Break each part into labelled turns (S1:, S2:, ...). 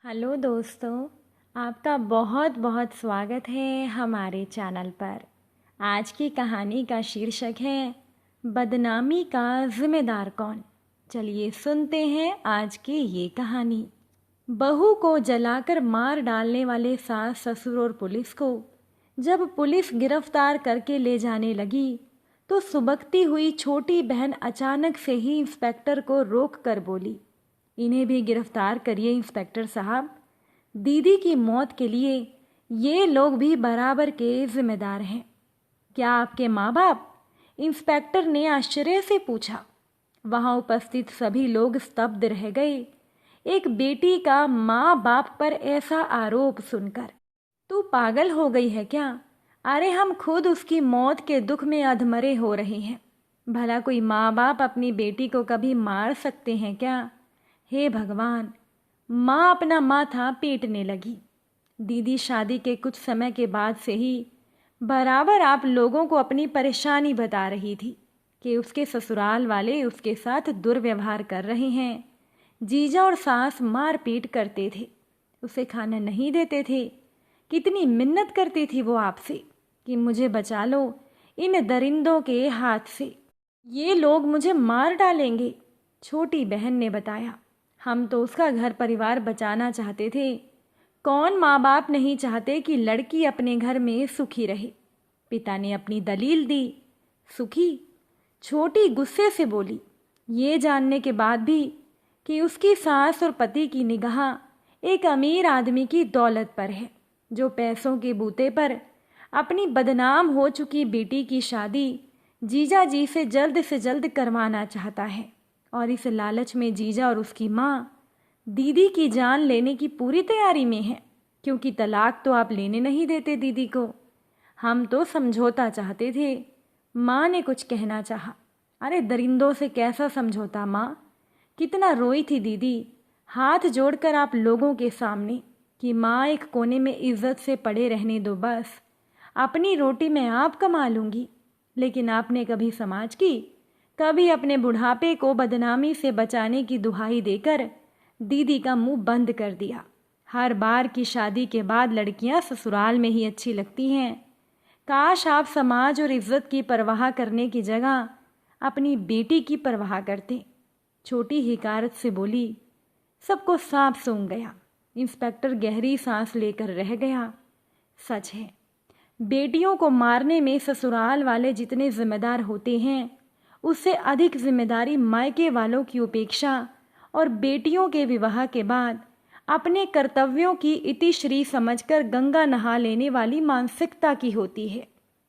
S1: Hello दोस्तों, आपका बहुत बहुत स्वागत है हमारे चैनल पर। आज की कहानी का शीर्षक है बदनामी का जिम्मेदार कौन। चलिए सुनते हैं आज की ये कहानी। बहू को जलाकर मार डालने वाले सास ससुर और पुलिस को जब पुलिस गिरफ्तार करके ले जाने लगी तो सुबकती हुई छोटी बहन अचानक से ही इंस्पेक्टर को रोक कर बोली, इन्हें भी गिरफ्तार करिए इंस्पेक्टर साहब। दीदी की मौत के लिए ये लोग भी बराबर के जिम्मेदार हैं। क्या आपके माँ बाप? इंस्पेक्टर ने आश्चर्य से पूछा। वहां उपस्थित सभी लोग स्तब्ध रह गए एक बेटी का माँ बाप पर ऐसा आरोप सुनकर। तू पागल हो गई है क्या? अरे हम खुद उसकी मौत के दुख में अधमरे हो रहे हैं। भला कोई माँ बाप अपनी बेटी को कभी मार सकते हैं क्या? हे भगवान! माँ अपना माथा पीटने लगी। दीदी शादी के कुछ समय के बाद से ही बराबर आप लोगों को अपनी परेशानी बता रही थी कि उसके ससुराल वाले उसके साथ दुर्व्यवहार कर रहे हैं। जीजा और सास मार पीट करते थे, उसे खाना नहीं देते थे। कितनी मिन्नत करती थी वो आपसे कि मुझे बचा लो इन दरिंदों के हाथ से, ये लोग मुझे मार डालेंगे। छोटी बहन ने बताया, हम तो उसका घर परिवार बचाना चाहते थे। कौन माँ बाप नहीं चाहते कि लड़की अपने घर में सुखी रहे। पिता ने अपनी दलील दी। सुखी? छोटी गुस्से से बोली, ये जानने के बाद भी कि उसकी सास और पति की निगाह एक अमीर आदमी की दौलत पर है, जो पैसों के बूते पर अपनी बदनाम हो चुकी बेटी की शादी जीजा जी से जल्द करवाना चाहता है। और इस लालच में जीजा और उसकी माँ दीदी की जान लेने की पूरी तैयारी में है, क्योंकि तलाक तो आप लेने नहीं देते दीदी को। हम तो समझौता चाहते थे। माँ ने कुछ कहना चाहा। अरे दरिंदों से कैसा समझौता माँ? कितना रोई थी दीदी, हाथ जोड़कर आप लोगों के सामने कि माँ एक कोने में इज्जत से पड़े रहने दो, बस अपनी रोटी मैं आप कमा लूँगी। लेकिन आपने कभी समाज की, कभी अपने बुढ़ापे को बदनामी से बचाने की दुहाई देकर दीदी का मुंह बंद कर दिया। हर बार की शादी के बाद लड़कियां ससुराल में ही अच्छी लगती हैं। काश आप समाज और इज्जत की परवाह करने की जगह अपनी बेटी की परवाह करते। छोटी हिकारत से बोली। सबको सांप सूंघ गया। इंस्पेक्टर गहरी सांस लेकर रह गया। सच है, बेटियों को मारने में ससुराल वाले जितने जिम्मेदार होते हैं, उससे अधिक जिम्मेदारी मायके वालों की उपेक्षा और बेटियों के विवाह के बाद अपने कर्तव्यों की इतिश्री समझकर गंगा नहा लेने वाली मानसिकता की होती है।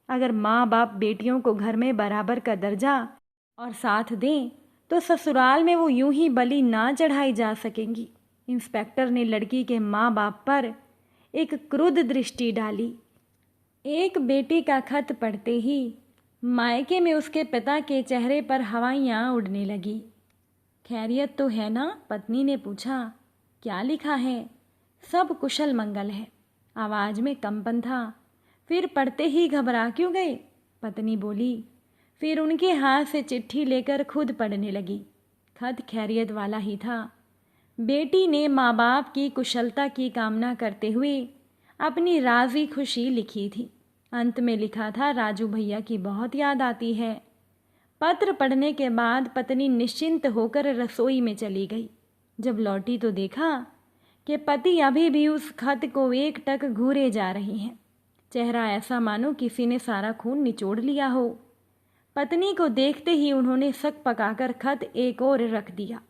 S1: अगर माँ बाप बेटियों को घर में बराबर का दर्जा और साथ दें तो ससुराल में वो यूं ही बलि ना चढ़ाई जा सकेंगी। इंस्पेक्टर ने लड़की के माँ बाप पर एक क्रुद्ध दृष्टि डाली। एक बेटी का खत पढ़ते ही मायके में उसके पिता के चेहरे पर हवाइयाँ उड़ने लगी। खैरियत तो है ना? पत्नी ने पूछा। क्या लिखा है? सब कुशल मंगल है। आवाज़ में कंपन था। फिर पढ़ते ही घबरा क्यों गए? पत्नी बोली। फिर उनके हाथ से चिट्ठी लेकर खुद पढ़ने लगी। खत खैरियत वाला ही था। बेटी ने माँ बाप की कुशलता की कामना करते हुए अपनी राजी खुशी लिखी थी। अंत में लिखा था, राजू भैया की बहुत याद आती है। पत्र पढ़ने के बाद पत्नी निश्चिंत होकर रसोई में चली गई। जब लौटी तो देखा कि पति अभी भी उस खत को एकटक घूरे जा रही हैं। चेहरा ऐसा मानो किसी ने सारा खून निचोड़ लिया हो। पत्नी को देखते ही उन्होंने सक पकाकर खत एक ओर रख दिया।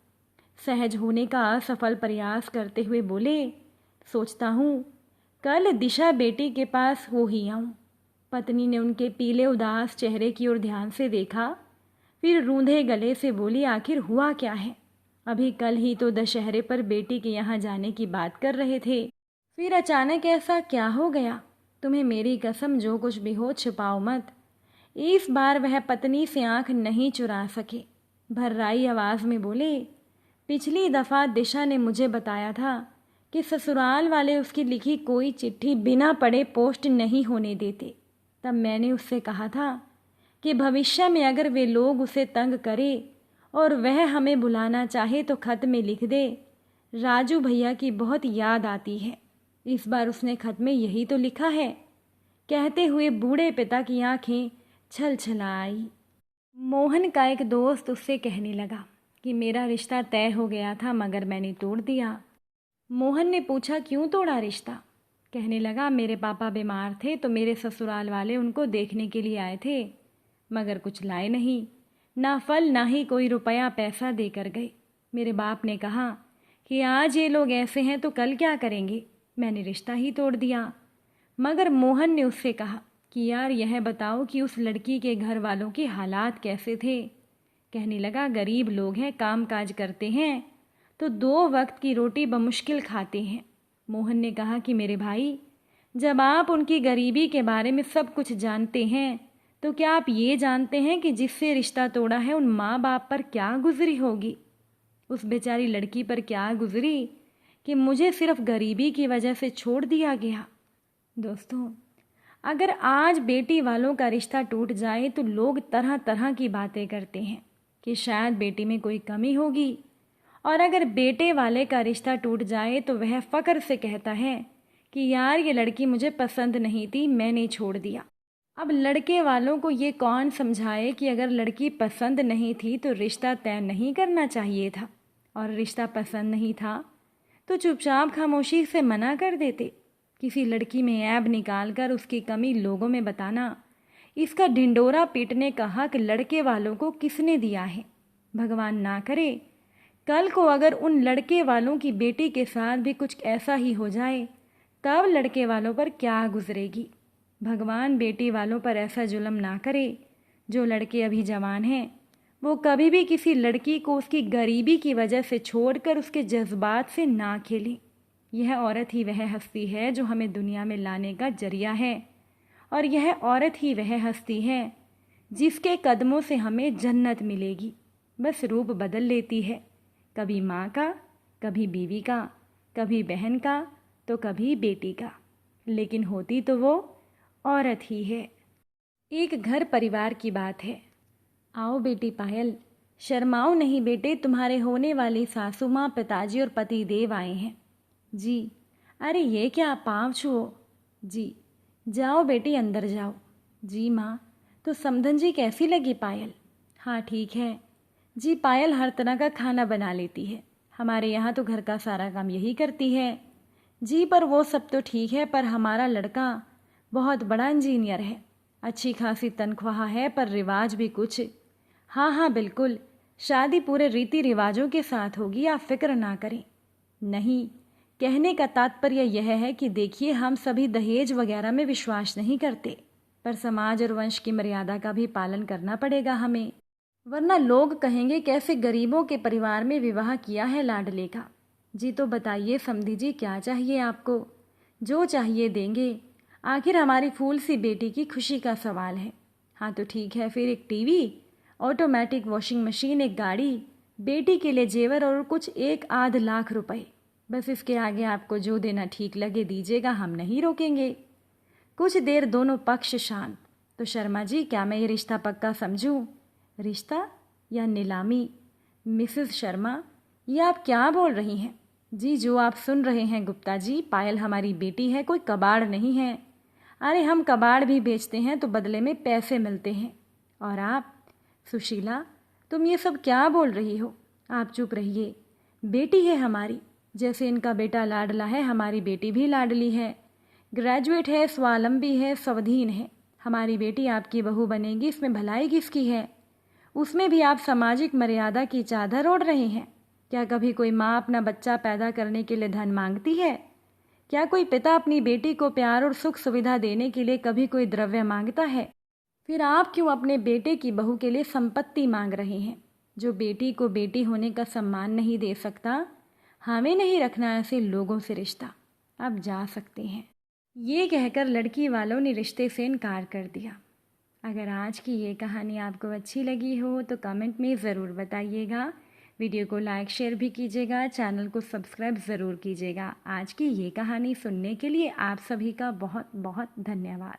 S1: सहज होने का असफल प्रयास करते हुए बोले, सोचता हूँ कल दिशा बेटी के पास हो ही आऊँ। पत्नी ने उनके पीले उदास चेहरे की ओर ध्यान से देखा, फिर रूंधे गले से बोली, आखिर हुआ क्या है? अभी कल ही तो दशहरे पर बेटी के यहाँ जाने की बात कर रहे थे, फिर अचानक ऐसा क्या हो गया? तुम्हें मेरी कसम, जो कुछ भी हो छिपाओ मत। इस बार वह पत्नी से आंख नहीं चुरा सके। भर्राई आवाज़ में बोले, पिछली दफ़ा दिशा ने मुझे बताया था कि ससुराल वाले उसकी लिखी कोई चिट्ठी बिना पढ़े पोस्ट नहीं होने देते। तब मैंने उससे कहा था कि भविष्य में अगर वे लोग उसे तंग करें और वह हमें बुलाना चाहे तो खत में लिख दे, राजू भैया की बहुत याद आती है। इस बार उसने खत में यही तो लिखा है। कहते हुए बूढ़े पिता की आंखें छल छला आई। मोहन का एक दोस्त उससे कहने लगा कि मेरा रिश्ता तय हो गया था मगर मैंने तोड़ दिया। मोहन ने पूछा क्यों तोड़ा रिश्ता? कहने लगा मेरे पापा बीमार थे तो मेरे ससुराल वाले उनको देखने के लिए आए थे मगर कुछ लाए नहीं, ना फल ना ही कोई रुपया पैसा देकर गए। मेरे बाप ने कहा कि आज ये लोग ऐसे हैं तो कल क्या करेंगे, मैंने रिश्ता ही तोड़ दिया। मगर मोहन ने उससे कहा कि यार यह बताओ कि उस लड़की के घर वालों के हालात कैसे थे। कहने लगा गरीब लोग हैं, काम काज करते हैं तो 2 वक्त की रोटी बमुश्किल खाते हैं। मोहन ने कहा कि मेरे भाई, जब आप उनकी गरीबी के बारे में सब कुछ जानते हैं तो क्या आप ये जानते हैं कि जिससे रिश्ता तोड़ा है उन माँ बाप पर क्या गुजरी होगी, उस बेचारी लड़की पर क्या गुजरी कि मुझे सिर्फ गरीबी की वजह से छोड़ दिया गया। दोस्तों, अगर आज बेटी वालों का रिश्ता टूट जाए तो लोग तरह तरह की बातें करते हैं कि शायद बेटी में कोई कमी होगी, और अगर बेटे वाले का रिश्ता टूट जाए तो वह फ़क्र से कहता है कि यार ये लड़की मुझे पसंद नहीं थी, मैंने छोड़ दिया। अब लड़के वालों को ये कौन समझाए कि अगर लड़की पसंद नहीं थी तो रिश्ता तय नहीं करना चाहिए था, और रिश्ता पसंद नहीं था तो चुपचाप खामोशी से मना कर देते। किसी लड़की में ऐब निकाल कर उसकी कमी लोगों में बताना, इसका ढिंडोरा पीटने का हक लड़के वालों को किसने दिया है? भगवान ना करे कल को अगर उन लड़के वालों की बेटी के साथ भी कुछ ऐसा ही हो जाए, तब लड़के वालों पर क्या गुजरेगी। भगवान बेटी वालों पर ऐसा जुल्म ना करे। जो लड़के अभी जवान हैं वो कभी भी किसी लड़की को उसकी गरीबी की वजह से छोड़कर उसके जज्बात से ना खेलें। यह औरत ही वह हस्ती है जो हमें दुनिया में लाने का जरिया है, और यह औरत ही वह हस्ती है जिसके कदमों से हमें जन्नत मिलेगी। बस रूप बदल लेती है, कभी माँ का, कभी बीवी का, कभी बहन का, तो कभी बेटी का, लेकिन होती तो वो औरत ही है। एक घर परिवार की बात है। आओ बेटी पायल, शर्माओ नहीं बेटे, तुम्हारे होने वाली सासू माँ, पिताजी और पति देव आए हैं। जी। अरे ये क्या, पाँव छुओ। जी। जाओ बेटी अंदर जाओ। जी माँ। तो समधन जी कैसी लगी पायल? हाँ ठीक है जी। पायल हर तरह का खाना बना लेती है, हमारे यहाँ तो घर का सारा काम यही करती है। जी पर वो सब तो ठीक है, पर हमारा लड़का बहुत बड़ा इंजीनियर है, अच्छी खासी तनख्वाह है, पर रिवाज भी कुछ। हाँ हाँ बिल्कुल, शादी पूरे रीति रिवाजों के साथ होगी, आप फिक्र ना करें। नहीं, कहने का तात्पर्य यह है कि देखिए हम सभी दहेज वगैरह में विश्वास नहीं करते, पर समाज और वंश की मर्यादा का भी पालन करना पड़ेगा हमें, वरना लोग कहेंगे कैसे गरीबों के परिवार में विवाह किया है लाडले का। जी तो बताइए समधी जी, क्या चाहिए आपको? जो चाहिए देंगे, आखिर हमारी फूल सी बेटी की खुशी का सवाल है। हाँ तो ठीक है, फिर एक टीवी, ऑटोमेटिक वॉशिंग मशीन, एक गाड़ी, बेटी के लिए जेवर और कुछ 1-8 लाख रुपए। बस इसके आगे आपको जो देना ठीक लगे दीजिएगा, हम नहीं रोकेंगे। कुछ देर दोनों पक्ष शांत। तो शर्मा जी, क्या मैं ये रिश्ता पक्का समझूं? रिश्ता या नीलामी? मिसेस शर्मा, ये आप क्या बोल रही हैं? जी जो आप सुन रहे हैं गुप्ता जी, पायल हमारी बेटी है, कोई कबाड़ नहीं है। अरे हम कबाड़ भी बेचते हैं तो बदले में पैसे मिलते हैं। और आप सुशीला, तुम ये सब क्या बोल रही हो? आप चुप रहिए। बेटी है हमारी, जैसे इनका बेटा लाडला है, हमारी बेटी भी लाडली है। ग्रेजुएट है, स्वावलंबी है, स्वाधीन है। हमारी बेटी आपकी बहू बनेगी, इसमें भलाई किसकी है? उसमें भी आप सामाजिक मर्यादा की चादर ओढ़ रहे हैं। क्या कभी कोई माँ अपना बच्चा पैदा करने के लिए धन मांगती है? क्या कोई पिता अपनी बेटी को प्यार और सुख सुविधा देने के लिए कभी कोई द्रव्य मांगता है? फिर आप क्यों अपने बेटे की बहू के लिए संपत्ति मांग रहे हैं? जो बेटी को बेटी होने का सम्मान नहीं दे सकता, हमें नहीं रखना ऐसे लोगों से रिश्ता। आप जा सकते हैं। ये कहकर लड़की वालों ने रिश्ते से इनकार कर दिया। अगर आज की ये कहानी आपको अच्छी लगी हो तो कमेंट में ज़रूर बताइएगा। वीडियो को लाइक शेयर भी कीजिएगा, चैनल को सब्सक्राइब ज़रूर कीजिएगा। आज की ये कहानी सुनने के लिए आप सभी का बहुत बहुत धन्यवाद।